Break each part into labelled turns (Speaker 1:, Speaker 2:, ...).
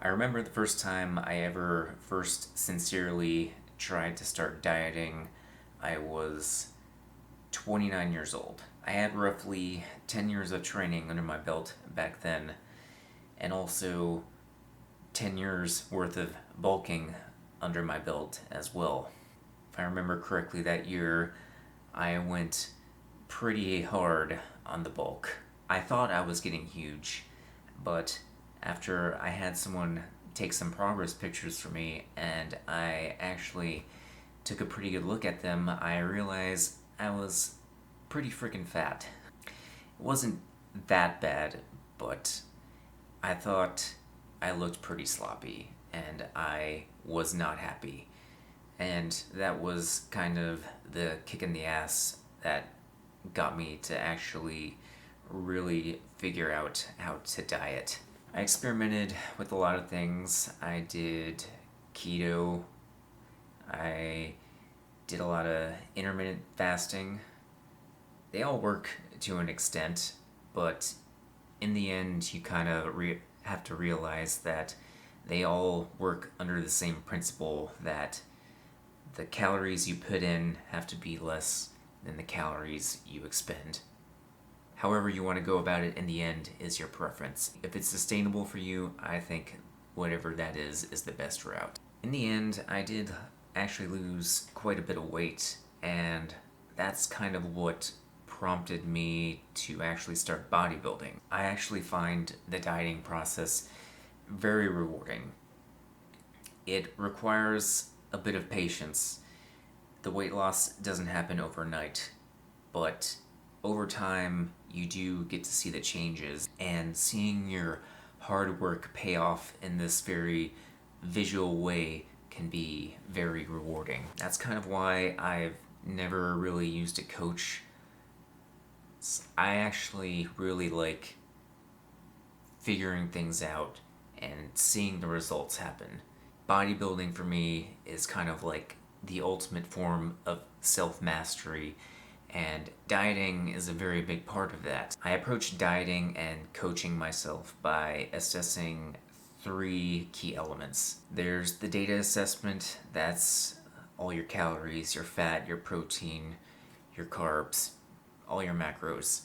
Speaker 1: I remember the first time I ever first sincerely tried to start dieting, I was 29 years old. I had roughly 10 years of training under my belt back then, and also 10 years worth of bulking under my belt as well. If I remember correctly, that year I went pretty hard on the bulk. I thought I was getting huge, but after I had someone take some progress pictures for me and I actually took a pretty good look at them, I realized I was pretty freaking fat. It wasn't that bad, but I thought I looked pretty sloppy and I was not happy. And that was kind of the kick in the ass that got me to actually really figure out how to diet. I experimented with a lot of things. I did keto, I did a lot of intermittent fasting. They all work to an extent, but in the end, you kind of have to realize that they all work under the same principle that the calories you put in have to be less than the calories you expend. However you want to go about it in the end is your preference. If it's sustainable for you, I think whatever that is the best route. In the end, I did actually lose quite a bit of weight, and that's kind of what prompted me to actually start bodybuilding. I actually find the dieting process very rewarding. It requires a bit of patience. The weight loss doesn't happen overnight, but over time you do get to see the changes, and seeing your hard work pay off in this very visual way can be very rewarding. That's kind of why I've never really used a coach. I actually really like figuring things out and seeing the results happen. Bodybuilding for me is kind of like the ultimate form of self-mastery, and dieting is a very big part of that. I approach dieting and coaching myself by assessing three key elements. There's the data assessment, that's all your calories, your fat, your protein, your carbs, all your macros,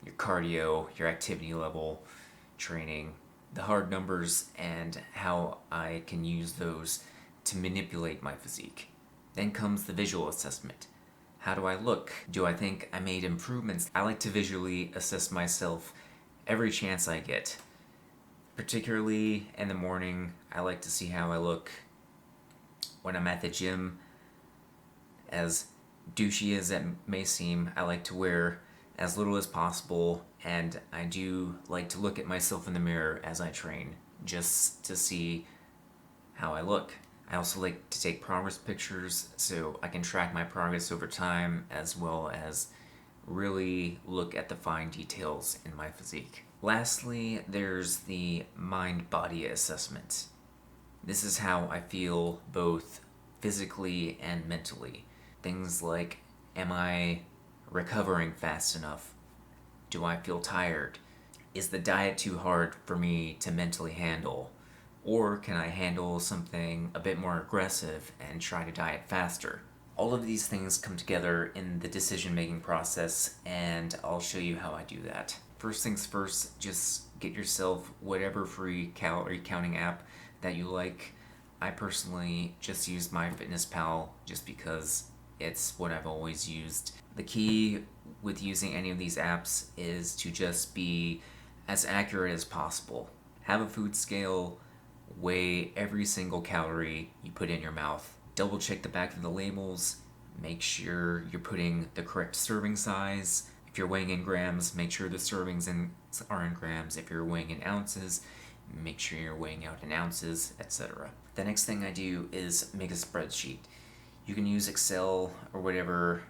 Speaker 1: your cardio, your activity level, training, the hard numbers, and how I can use those to manipulate my physique. Then comes the visual assessment. How do I look? Do I think I made improvements? I like to visually assess myself every chance I get. Particularly in the morning, I like to see how I look when I'm at the gym. As douchey as it may seem, I like to wear as little as possible, and I do like to look at myself in the mirror as I train, just to see how I look. I also like to take progress pictures so I can track my progress over time, as well as really look at the fine details in my physique. Lastly, there's the mind-body assessment. This is how I feel both physically and mentally. Things like, am I recovering fast enough? Do I feel tired? Is the diet too hard for me to mentally handle? Or can I handle something a bit more aggressive and try to diet faster? All of these things come together in the decision-making process, and I'll show you how I do that. First things first, just get yourself whatever free calorie counting app that you like. I personally just use MyFitnessPal just because it's what I've always used. The key with using any of these apps is to just be as accurate as possible. Have a food scale, weigh every single calorie you put in your mouth. Double check the back of the labels, make sure you're putting the correct serving size. If you're weighing in grams, make sure the servings are in grams. If you're weighing in ounces, make sure you're weighing out in ounces, etc. The next thing I do is make a spreadsheet. You can use Excel or whatever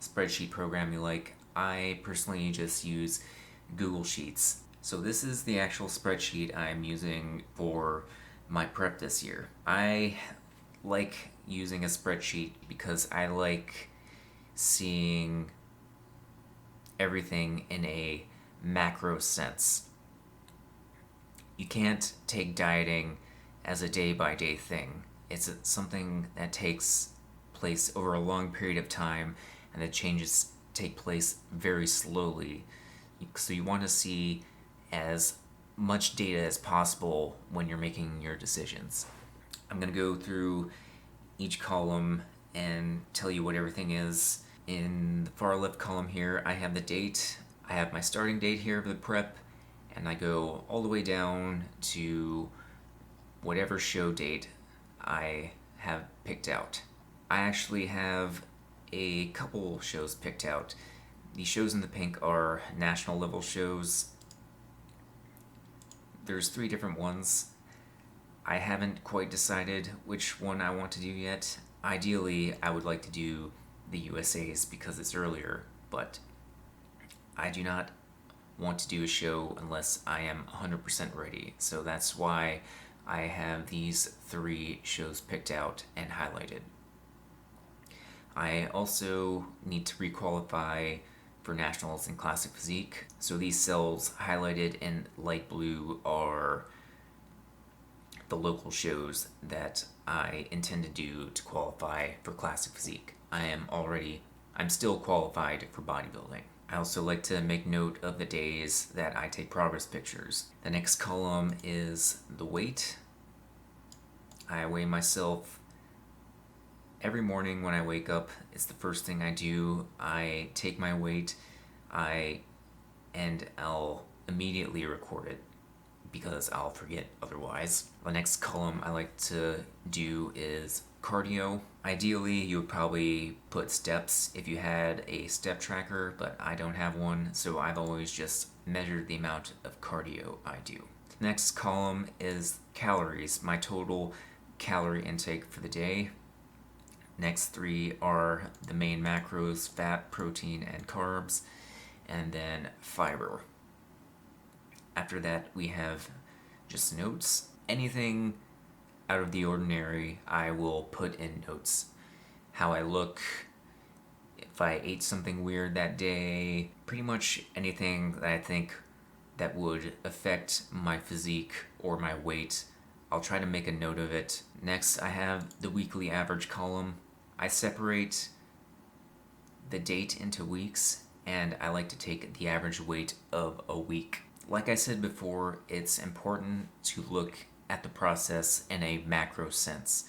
Speaker 1: spreadsheet program you like. I personally just use Google Sheets. So this is the actual spreadsheet I'm using for my prep this year. I like using a spreadsheet because I like seeing everything in a macro sense. You can't take dieting as a day-by-day thing. It's something that takes place over a long period of time, and the changes take place very slowly. So you want to see as much data as possible when you're making your decisions. I'm going to go through each column and tell you what everything is. In the far left column here, I have the date. I have my starting date here for the prep, and I go all the way down to whatever show date I have picked out. I actually have a couple shows picked out. The shows in the pink are national level shows. There's 3 different ones. I haven't quite decided which one I want to do yet. Ideally, I would like to do the USA's because it's earlier, but I do not want to do a show unless I am 100% ready. So that's why I have these 3 shows picked out and highlighted. I also need to requalify for nationals in classic physique. So these cells highlighted in light blue are the local shows that I intend to do to qualify for classic physique. I'm still qualified for bodybuilding. I also like to make note of the days that I take progress pictures. The next column is the weight. I weigh myself every morning when I wake up. It's the first thing I do. I take my weight, and I'll immediately record it because I'll forget otherwise. The next column I like to do is cardio. Ideally, you would probably put steps if you had a step tracker, but I don't have one, so I've always just measured the amount of cardio I do. The next column is calories, my total calorie intake for the day. Next 3 are the main macros: fat, protein, and carbs, and then fiber. After that, we have just notes. Anything out of the ordinary, I will put in notes. How I look, if I ate something weird that day, pretty much anything that I think that would affect my physique or my weight, I'll try to make a note of it. Next, I have the weekly average column. I separate the date into weeks, and I like to take the average weight of a week. Like I said before, it's important to look at the process in a macro sense.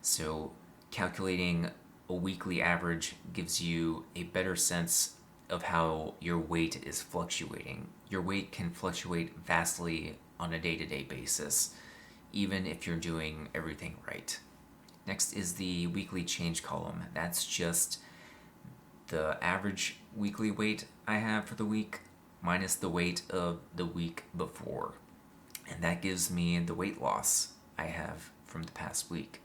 Speaker 1: So calculating a weekly average gives you a better sense of how your weight is fluctuating. Your weight can fluctuate vastly on a day-to-day basis, even if you're doing everything right. Next is the weekly change column. That's just the average weekly weight I have for the week minus the weight of the week before. And that gives me the weight loss I have from the past week.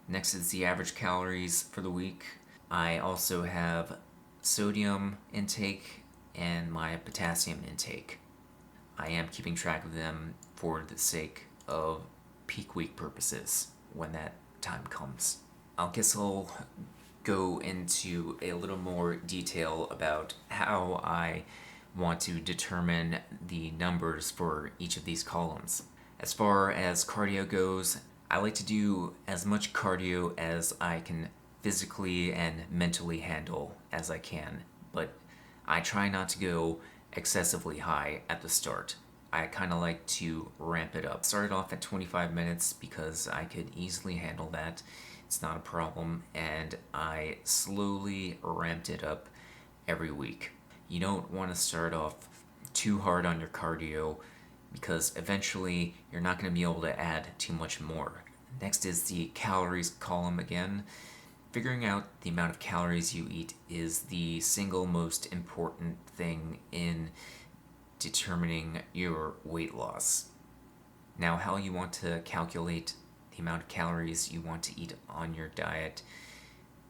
Speaker 1: Next is the average calories for the week. I also have sodium intake and my potassium intake. I am keeping track of them for the sake of peak week purposes when that time comes. I guess I'll go into a little more detail about how I want to determine the numbers for each of these columns. As far as cardio goes, I like to do as much cardio as I can physically and mentally handle as I can, but I try not to go excessively high at the start. I kind of like to ramp it up. Started off at 25 minutes because I could easily handle that. It's not a problem, and I slowly ramped it up every week. You don't want to start off too hard on your cardio because eventually you're not going to be able to add too much more. Next is the calories column again. Figuring out the amount of calories you eat is the single most important thing in determining your weight loss. Now, how you want to calculate the amount of calories you want to eat on your diet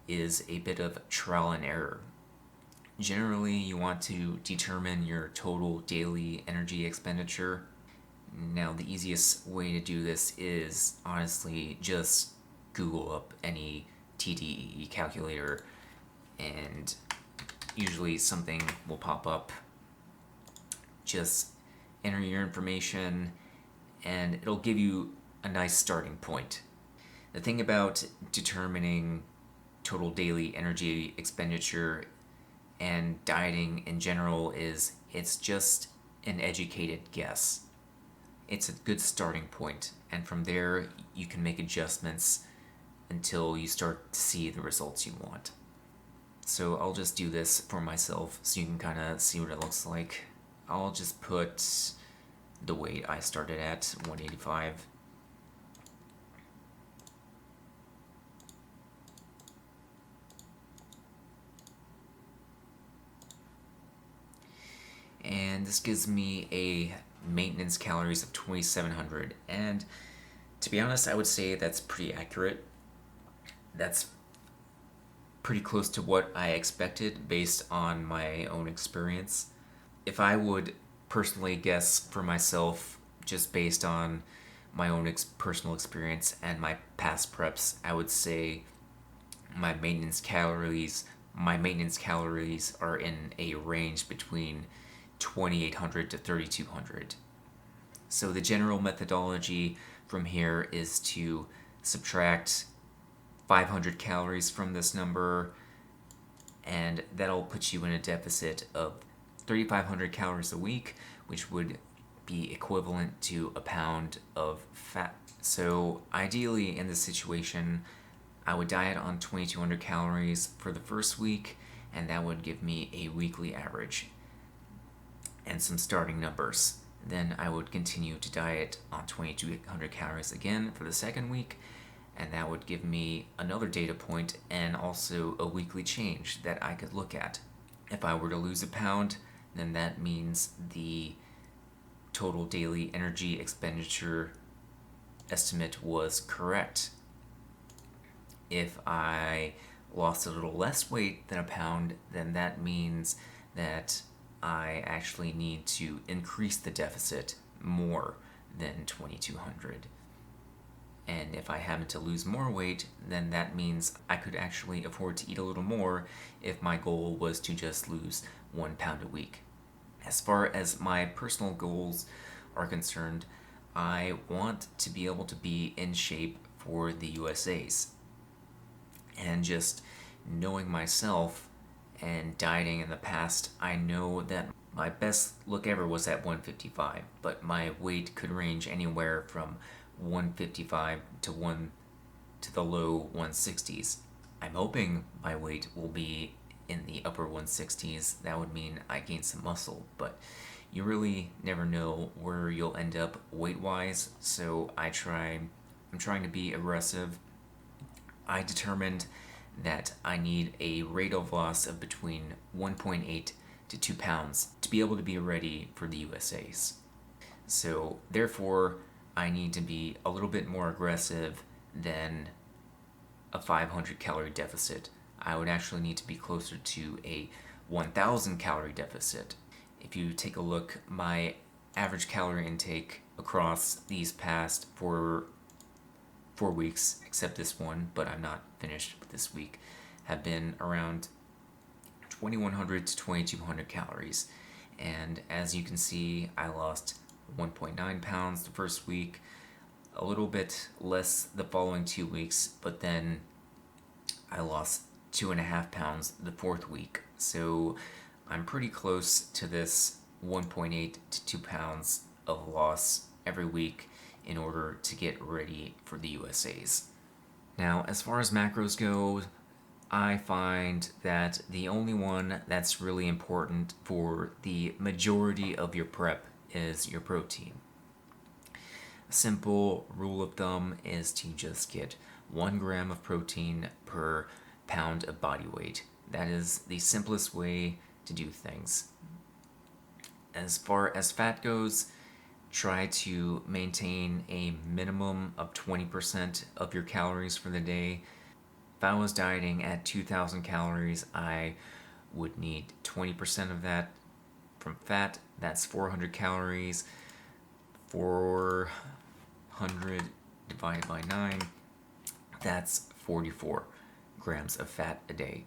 Speaker 1: is a bit of trial and error. Generally, you want to determine your total daily energy expenditure. Now, the easiest way to do this is honestly just Google up any TDEE calculator, and usually something will pop up. Just enter your information and it'll give you a nice starting point. The thing about determining total daily energy expenditure and dieting in general is it's just an educated guess. It's a good starting point, and from there you can make adjustments until you start to see the results you want. So I'll just do this for myself so you can kind of see what it looks like. I'll just put the weight I started at, 185. And this gives me a maintenance calories of 2,700. And to be honest, I would say that's pretty accurate. That's pretty close to what I expected based on my own experience. If I would personally guess for myself, just based on my own personal experience and my past preps, I would say my maintenance calories are in a range between 2,800 to 3,200. So the general methodology from here is to subtract 500 calories from this number, and that'll put you in a deficit of 3,500 calories a week, which would be equivalent to a pound of fat. So ideally in this situation, I would diet on 2,200 calories for the first week, and that would give me a weekly average and some starting numbers. Then I would continue to diet on 2,200 calories again for the second week, and that would give me another data point and also a weekly change that I could look at. If I were to lose a pound, then that means the total daily energy expenditure estimate was correct. If I lost a little less weight than a pound, then that means that I actually need to increase the deficit more than 2,200. And if I happen to lose more weight, then that means I could actually afford to eat a little more if my goal was to just lose 1 pound a week. As far as my personal goals are concerned, I want to be able to be in shape for the USAs. And just knowing myself and dieting in the past, I know that my best look ever was at 155, but my weight could range anywhere from 155 to the low 160s. I'm hoping my weight will be in the upper 160s. That would mean I gain some muscle, but you really never know where you'll end up weight-wise, so I'm trying to be aggressive. I determined that I need a rate of loss of between 1.8 to 2 pounds to be able to be ready for the USAs. So therefore, I need to be a little bit more aggressive than a 500 calorie deficit. I would actually need to be closer to a 1,000 calorie deficit. If you take a look, my average calorie intake across these past 4 weeks, except this one, but I'm not finished with this week, have been around 2,100 to 2,200 calories. And as you can see, I lost 1.9 pounds the first week, a little bit less the following 2 weeks, but then I lost 2.5 pounds the fourth week. So I'm pretty close to this 1.8 to 2 pounds of loss every week in order to get ready for the USAs. Now, as far as macros go, I find that the only one that's really important for the majority of your prep is your protein. A simple rule of thumb is to just get 1 gram of protein per pound of body weight. That is the simplest way to do things. As far as fat goes, try to maintain a minimum of 20% of your calories for the day. If I was dieting at 2,000 calories, I would need 20% of that from fat. That's 400 calories. 400 divided by 9, that's 44 grams of fat a day.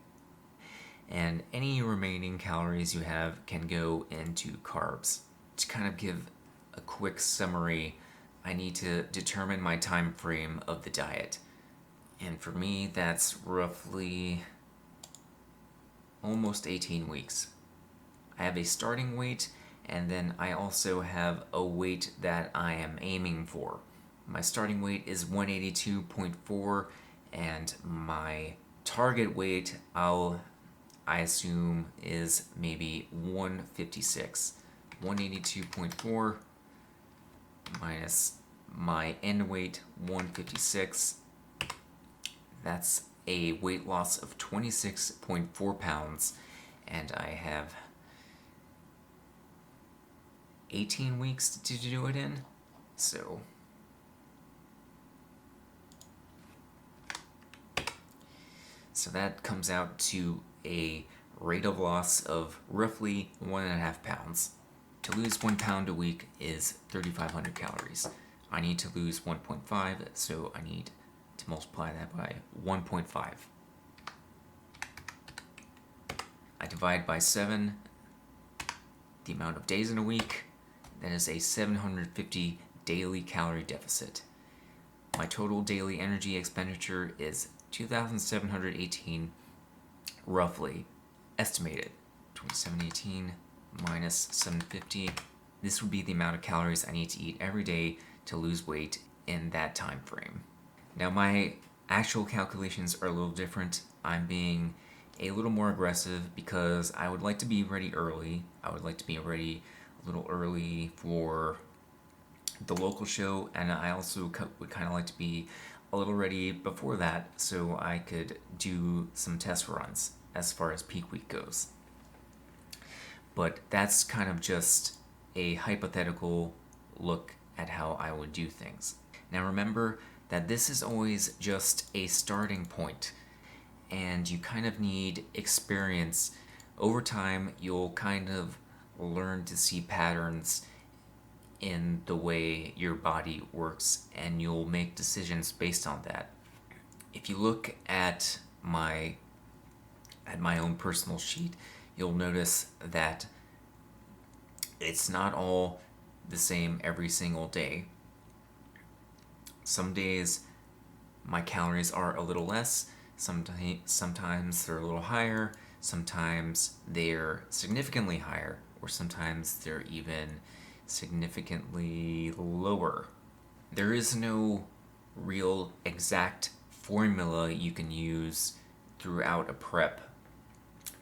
Speaker 1: And any remaining calories you have can go into carbs. To kind of give a quick summary, I need to determine my time frame of the diet. And for me, that's roughly almost 18 weeks. I have a starting weight, and then I also have a weight that I am aiming for. My starting weight is 182.4, and my target weight I assume is maybe 156. 182.4 minus my end weight 156. That's a weight loss of 26.4 pounds, and I have 18 weeks to do it in. So that comes out to a rate of loss of roughly 1.5 pounds. To lose 1 pound a week is 3,500 calories. I need to lose 1.5, so I need to multiply that by 1.5. I divide by 7 the amount of days in a week. That is a 750 daily calorie deficit. My total daily energy expenditure is 2,718, roughly, estimated. 2,718 minus 750. This would be the amount of calories I need to eat every day to lose weight in that time frame. Now my actual calculations are a little different. I'm being a little more aggressive because I would like to be ready early. I would like to be ready a little early for the local show, and I also would kind of like to be a little ready before that so I could do some test runs as far as peak week goes. But that's kind of just a hypothetical look at how I would do things. Now remember that this is always just a starting point, and you kind of need experience. Over time, you'll kind of learn to see patterns in the way your body works, and you'll make decisions based on that. If you look at my own personal sheet, you'll notice that it's not all the same every single day. Some days my calories are a little less, sometimes they're a little higher, sometimes they're significantly higher, or sometimes they're even significantly lower. There is no real exact formula you can use throughout a prep.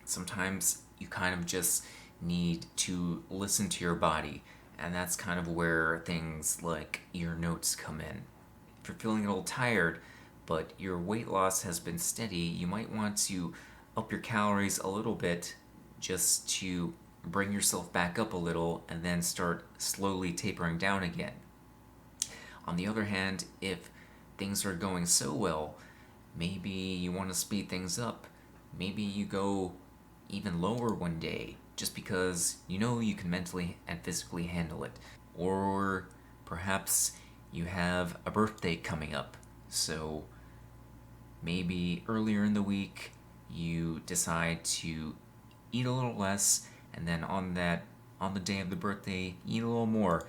Speaker 1: Sometimes you kind of just need to listen to your body, and that's kind of where things like your notes come in. If you're feeling a little tired, but your weight loss has been steady, you might want to up your calories a little bit just to bring yourself back up a little and then start slowly tapering down again. On the other hand, if things are going so well, maybe you want to speed things up. Maybe you go even lower one day just because you know you can mentally and physically handle it. Or perhaps you have a birthday coming up, so maybe earlier in the week you decide to eat a little less, and then on the day of the birthday, eat a little more.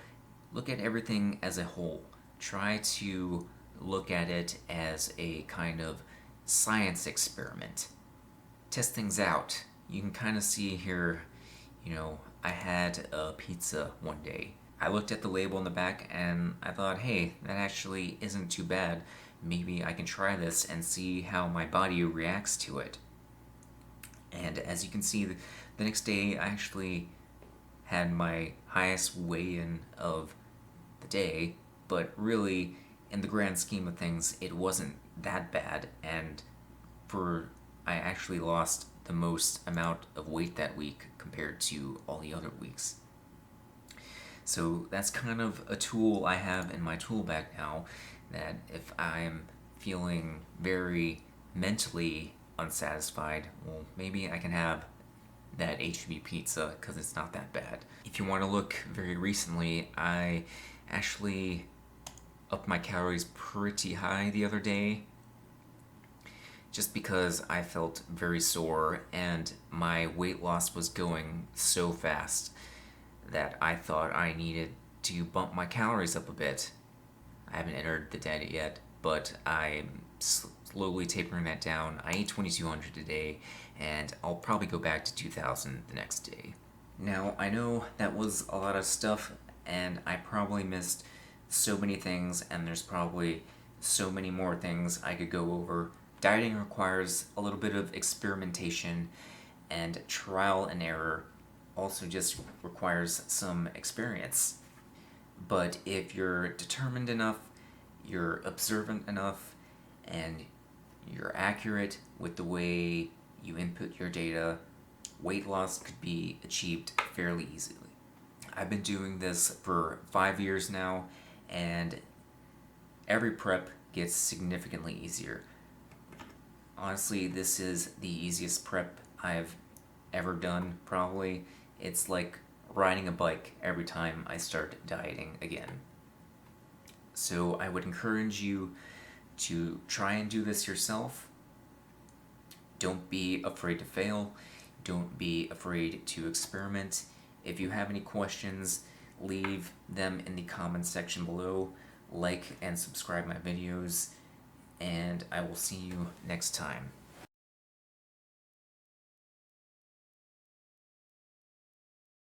Speaker 1: Look at everything as a whole. Try to look at it as a kind of science experiment. Test things out. You can kind of see here, I had a pizza one day. I looked at the label on the back and I thought, hey, that actually isn't too bad. Maybe I can try this and see how my body reacts to it. And as you can see, the next day I actually had my highest weigh-in of the day, but really, in the grand scheme of things, it wasn't that bad, and I actually lost the most amount of weight that week compared to all the other weeks. So that's kind of a tool I have in my tool bag now, that if I'm feeling very mentally unsatisfied, well, maybe I can have that HEB pizza because it's not that bad. If you want to look very recently, I actually upped my calories pretty high the other day just because I felt very sore and my weight loss was going so fast that I thought I needed to bump my calories up a bit. I haven't entered the data yet, but I'm slowly tapering that down. I eat 2,200 a day, and I'll probably go back to 2,000 the next day. Now, I know that was a lot of stuff, and I probably missed so many things, and there's probably so many more things I could go over. Dieting requires a little bit of experimentation, and trial and error also just requires some experience. But if you're determined enough, you're observant enough, and you're accurate with the way you input your data, weight loss could be achieved fairly easily. I've been doing this for 5 years now, and every prep gets significantly easier. Honestly, this is the easiest prep I've ever done, probably. It's like riding a bike every time I start dieting again. So I would encourage you to try and do this yourself. Don't be afraid to fail. Don't be afraid to experiment. If you have any questions, leave them in the comments section below. Like and subscribe my videos, and I will see you next time.